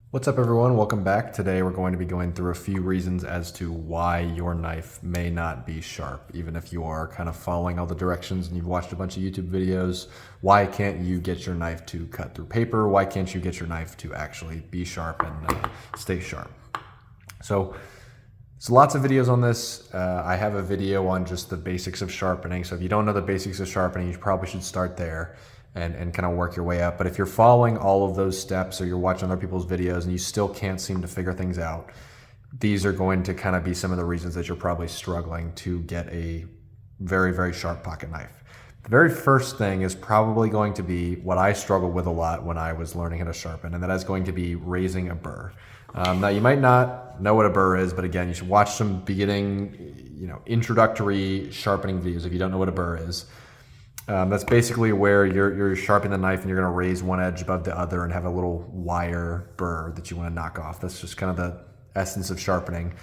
What's up everyone, welcome back. Today we're going to be going through a few reasons as to why your knife may not be sharp, even if you are kind of following all the directions and you've watched a bunch of YouTube videos. Why can't you get your knife to cut through paper? Why can't you get your knife to actually be sharp and stay sharp? So lots of videos on this. I have a video on just the basics of sharpening. So if you don't know the basics of sharpening, you probably should start there and kind of work your way up. But if you're following all of those steps or you're watching other people's videos and you still can't seem to figure things out, these are going to kind of be some of the reasons that you're probably struggling to get a very, very sharp pocket knife. The very first thing is probably going to be what I struggled with a lot when I was learning how to sharpen, and that is going to be raising a burr. Now you might not know what a burr is, but again, you should watch some beginning, introductory sharpening videos if you don't know what a burr is. That's basically where you're sharpening the knife and you're going to raise one edge above the other and have a little wire burr that you want to knock off. That's just kind of the essence of sharpening.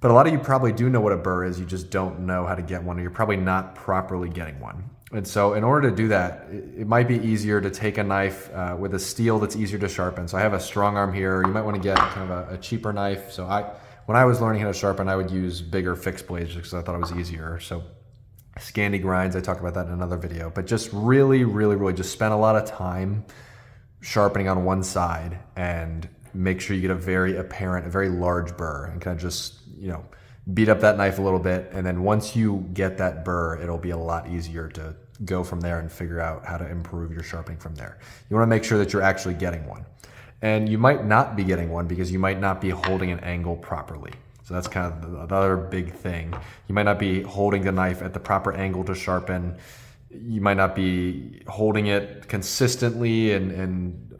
But a lot of you probably do know what a burr is, you just don't know how to get one, or you're probably not properly getting one. And so in order to do that, it might be easier to take a knife with a steel that's easier to sharpen. So I have a strong arm here. You might want to get kind of a cheaper knife. So when I was learning how to sharpen, I would use bigger fixed blades because I thought it was easier. So Scandy Grinds, I talk about that in another video, but just really just spend a lot of time sharpening on one side and make sure you get a very large burr, and kind of just, beat up that knife a little bit. And then once you get that burr, it'll be a lot easier to go from there and figure out how to improve your sharpening from there. You want to make sure that you're actually getting one. And you might not be getting one because you might not be holding an angle properly. So that's kind of the other big thing. You might not be holding the knife at the proper angle to sharpen. You might not be holding it consistently and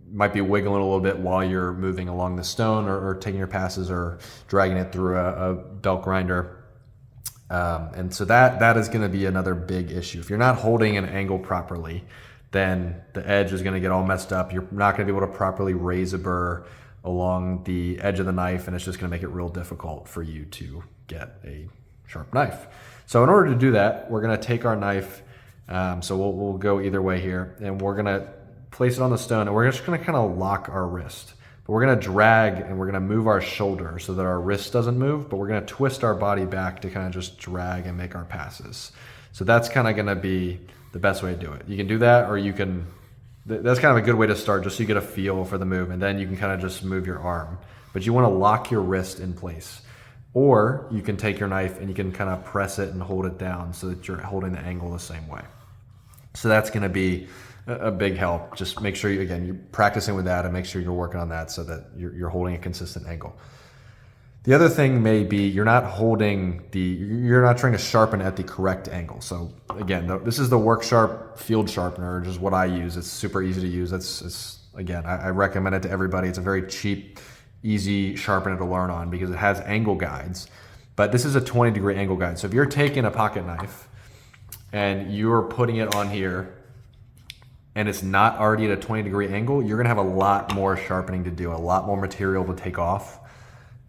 might be wiggling a little bit while you're moving along the stone or taking your passes or dragging it through a belt grinder. And so that is going to be another big issue. If you're not holding an angle properly, then the edge is going to get all messed up. You're not going to be able to properly raise a burr along the edge of the knife, and it's just going to make it real difficult for you to get a sharp knife. So in order to do that, we're going to take our knife, so we'll go either way here, and we're going to place it on the stone, and we're just going to kind of lock our wrist. But we're going to drag and we're going to move our shoulder so that our wrist doesn't move, but we're going to twist our body back to kind of just drag and make our passes. So that's kind of going to be the best way to do it. You can do that, or you can, that's kind of a good way to start, just so you get a feel for the move, and then you can kind of just move your arm. But you want to lock your wrist in place. Or you can take your knife and you can kind of press it and hold it down so that you're holding the angle the same way. So that's going to be a big help. Just make sure you're practicing with that and make sure you're working on that so that you're holding a consistent angle. The other thing may be you're not trying to sharpen at the correct angle. So again, this is the Work Sharp Field Sharpener, which is what I use. It's super easy to use. I recommend it to everybody. It's a very cheap, easy sharpener to learn on because it has angle guides. But this is a 20-degree angle guide. So if you're taking a pocket knife and you're putting it on here and it's not already at a 20-degree angle, you're gonna have a lot more sharpening to do, a lot more material to take off.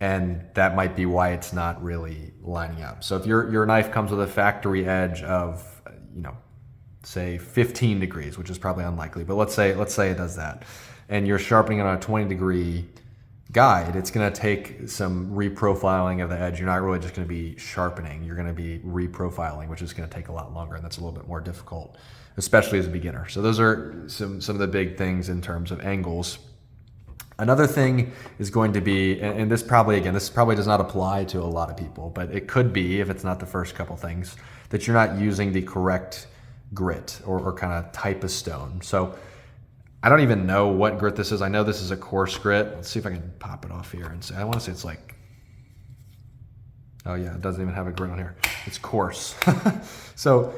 And that might be why it's not really lining up. So if your knife comes with a factory edge of, say 15 degrees, which is probably unlikely, but let's say it does that, and you're sharpening on a 20-degree guide, it's gonna take some reprofiling of the edge. You're not really just gonna be sharpening, you're gonna be reprofiling, which is gonna take a lot longer, and that's a little bit more difficult, especially as a beginner. So those are some of the big things in terms of angles. Another thing is going to be, and this probably does not apply to a lot of people, but it could be, if it's not the first couple things, that you're not using the correct grit or kind of type of stone. So I don't even know what grit this is. I know this is a coarse grit. Let's see if I can pop it off here and say, I want to say it's like, oh yeah, it doesn't even have a grit on here. It's coarse. So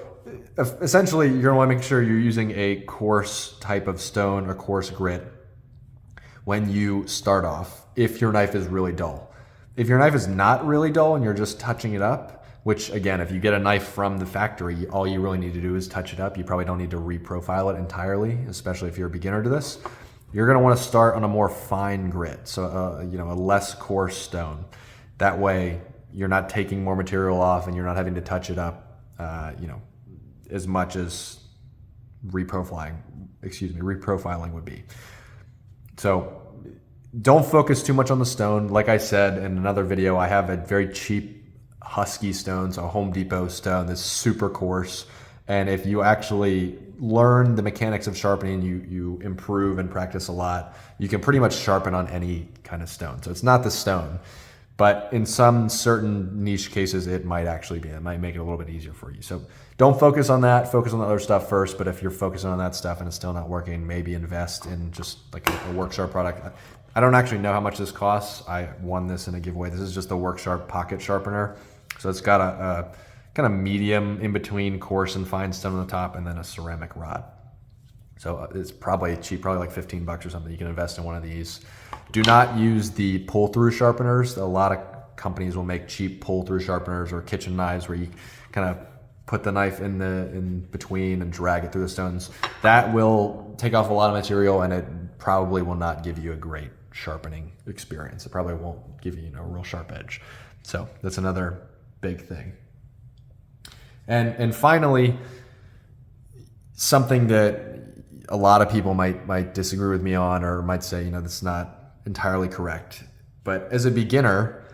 essentially you're gonna want to make sure you're using a coarse type of stone or coarse grit when you start off, if your knife is really dull. If your knife is not really dull and you're just touching it up, which again, if you get a knife from the factory, all you really need to do is touch it up. You probably don't need to reprofile it entirely, especially if you're a beginner to this. You're gonna wanna start on a more fine grit, so a less coarse stone. That way, you're not taking more material off and you're not having to touch it up, as much as reprofiling would be. So don't focus too much on the stone. Like I said in another video, I have a very cheap Husky stone, so a Home Depot stone that's super coarse. And if you actually learn the mechanics of sharpening, you improve and practice a lot, you can pretty much sharpen on any kind of stone. So it's not the stone, but in some certain niche cases, it might actually be. It might make it a little bit easier for you. So don't focus on that. Focus on the other stuff first. But if you're focusing on that stuff and it's still not working, maybe invest in just like a Worksharp product. I don't actually know how much this costs. I won this in a giveaway. This is just a Worksharp pocket sharpener. So it's got a kind of medium in between coarse and fine stone on the top, and then a ceramic rod. So it's probably cheap, probably like $15 or something. You can invest in one of these. Do not use the pull-through sharpeners. A lot of companies will make cheap pull-through sharpeners or kitchen knives where you kind of put the knife in between and drag it through the stones. That will take off a lot of material, and it probably will not give you a great sharpening experience. It probably won't give you a real sharp edge. So that's another big thing. And finally, something that a lot of people might disagree with me on, or might say, that's not entirely correct. But as a beginner,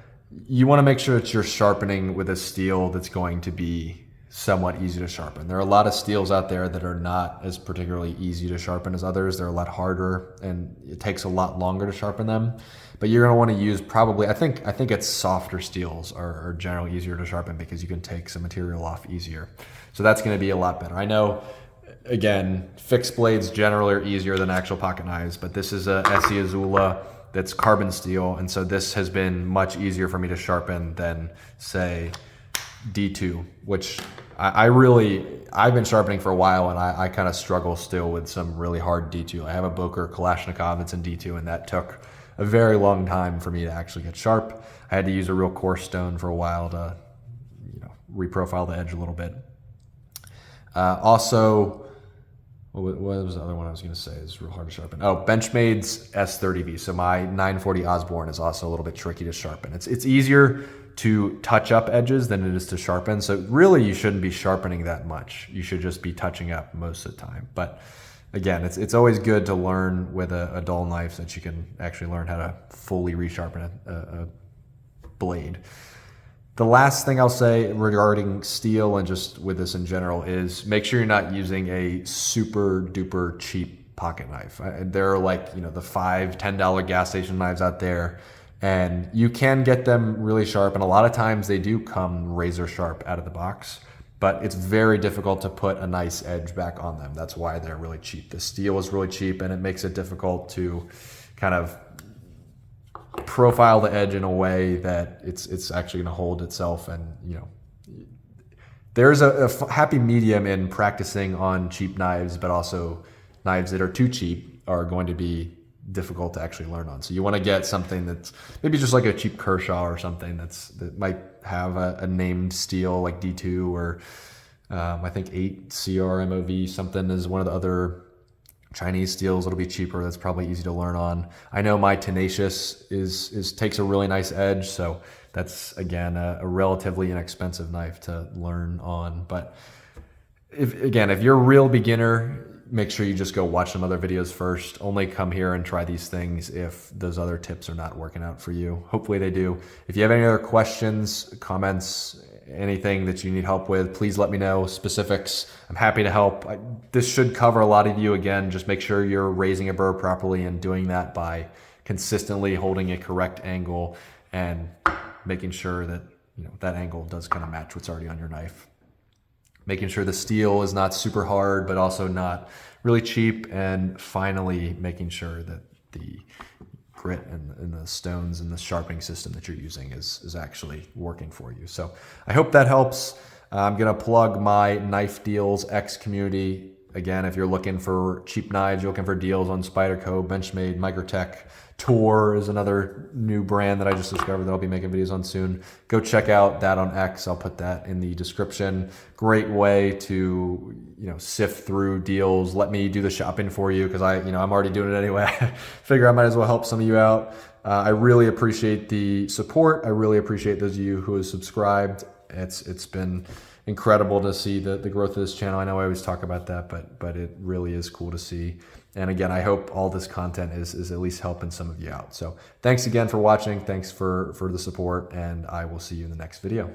you want to make sure that you're sharpening with a steel that's going to be somewhat easy to sharpen. There are a lot of steels out there that are not as particularly easy to sharpen as others. They're a lot harder, and it takes a lot longer to sharpen them. But you're going to want to use probably, I think it's softer steels are generally easier to sharpen because you can take some material off easier. So that's going to be a lot better. I know, again, fixed blades generally are easier than actual pocket knives, but this is a Essie Azula that's carbon steel, and so this has been much easier for me to sharpen than, say, D2, which I've been sharpening for a while, and I kind of struggle still with some really hard D2. I have a Boker Kalashnikov that's in D2, and that took a very long time for me to actually get sharp. I had to use a real coarse stone for a while to reprofile the edge a little bit. Also, what was the other one I was going to say is real hard to sharpen? Oh, Benchmade's S30V. So my 940 Osborne is also a little bit tricky to sharpen. It's easier to touch up edges than it is to sharpen. So really you shouldn't be sharpening that much. You should just be touching up most of the time. But again, it's always good to learn with a dull knife so that you can actually learn how to fully resharpen a blade. The last thing I'll say regarding steel and just with this in general is make sure you're not using a super duper cheap pocket knife. There are like, the $5, $10 gas station knives out there, and you can get them really sharp. And a lot of times they do come razor sharp out of the box, but it's very difficult to put a nice edge back on them. That's why they're really cheap. The steel is really cheap, and it makes it difficult to kind of profile the edge in a way that it's actually going to hold itself. And there's a happy medium in practicing on cheap knives, but also knives that are too cheap are going to be difficult to actually learn on. So you want to get something that's maybe just like a cheap Kershaw or something that might have a named steel like D2 or I think 8 CRMOV something is one of the other Chinese steels. It'll be cheaper. That's probably easy to learn on. I know my Tenacious takes a really nice edge, so that's again a relatively inexpensive knife to learn on. But if you're a real beginner, make sure you just go watch some other videos first. Only come here and try these things if those other tips are not working out for you. Hopefully they do. If you have any other questions, comments, anything that you need help with, please let me know. Specifics, I'm happy to help. This should cover a lot of you. Again, just make sure you're raising a burr properly and doing that by consistently holding a correct angle and making sure that that angle does kind of match what's already on your knife. Making sure the steel is not super hard, but also not really cheap. And finally, making sure that the grit and the stones and the sharpening system that you're using is actually working for you. So I hope that helps. I'm going to plug my Knife Deals X community. Again, if you're looking for cheap knives, you're looking for deals on Spyderco, Benchmade, Microtech. Tor is another new brand that I just discovered that I'll be making videos on soon. Go check out that on X. I'll put that in the description. Great way to sift through deals. Let me do the shopping for you because I'm already doing it anyway. Figure I might as well help some of you out. I really appreciate the support. I really appreciate those of you who have subscribed. It's been incredible to see the growth of this channel. I know I always talk about that, but it really is cool to see. And again, I hope all this content is at least helping some of you out. So thanks again for watching. Thanks for the support, and I will see you in the next video.